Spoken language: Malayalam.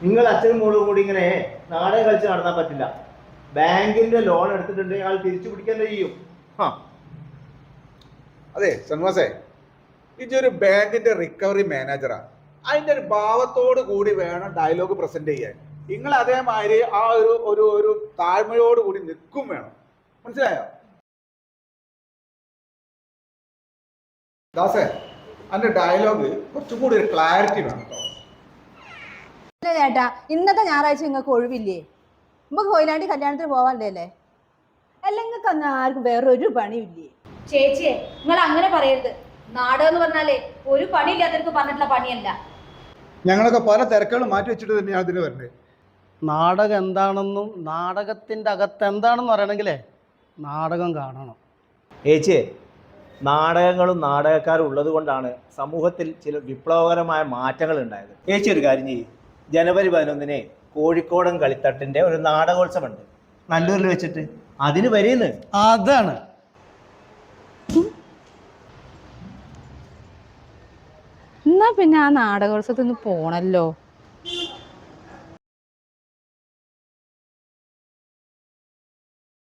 നിങ്ങൾ അച്ഛനും മോളും കൂടി ഇങ്ങനെ നാടകം കളിച്ച് നടന്നാൻ പറ്റില്ല. ബാങ്കിന്റെ ലോൺ എടുത്തിട്ടുണ്ടെങ്കിൽ അയാൾ തിരിച്ചു പിടിക്കാൻ ചെയ്യും. അതെ സന്വാസേ, ഇതൊരു ബാങ്കിന്റെ റിക്കവറി മാനേജറാ. അതിന്റെ ഒരു ഭാവത്തോട് കൂടി വേണം ഡയലോഗ് പ്രസന്റ് ചെയ്യാൻ. നിങ്ങൾ അതേമാതിരി ആ ഒരു ഒരു ഒരു താഴ്മയോട് കൂടി നിൽക്കും വേണം. മനസ്സിലായോ? ദാസേ, അതിന്റെ ഡയലോഗ് കുറച്ചും കൂടി ഒരു ക്ലാരിറ്റി വേണം കേട്ടോ. ഇല്ല ചേട്ടാ, ഇന്നത്തെ ഞായറാഴ്ച നിങ്ങൾക്ക് ഒഴിവില്ലേ? നമുക്ക് കൊയിലാണ്ടി കല്യാണത്തിന് പോവാല്ലേ? അല്ല, നിങ്ങൾക്ക് അന്ന് ആർക്കും വേറൊരു പണിയില്ലേ? ചേച്ചിയെ, നിങ്ങൾ അങ്ങനെ പറയരുത്. നാടകം എന്ന് പറഞ്ഞാലേ ഒരു പണിയില്ലാത്തവർക്ക് പറഞ്ഞിട്ടുള്ള പണിയല്ല. ഞങ്ങളൊക്കെ പല തിരക്കുകളും മാറ്റി വെച്ചിട്ട് തന്നെയാണ് അതിന് വരുന്നത്. നാടകം എന്താണെന്നും നാടകത്തിൻ്റെ അകത്ത് എന്താണെന്ന് പറയണമെങ്കിലേ നാടകം കാണണം. ഏച്ചിയെ, നാടകങ്ങളും നാടകക്കാരും ഉള്ളത് കൊണ്ടാണ് സമൂഹത്തിൽ ചില വിപ്ലവകരമായ മാറ്റങ്ങൾ ഉണ്ടായത്. ഏച്ചി ഒരു കാര്യം ചെയ്യും, ജനുവരി 11 കോഴിക്കോടൻ കളിത്തട്ടിന്റെ ഒരു നാടകോത്സവമുണ്ട് നല്ലൂരിൽ വെച്ചിട്ട്. അതിന് വരീന്ന്. അതാണ് എന്നാ പിന്നെ ആ നാടകോത്സവത്തിന് പോണല്ലോ.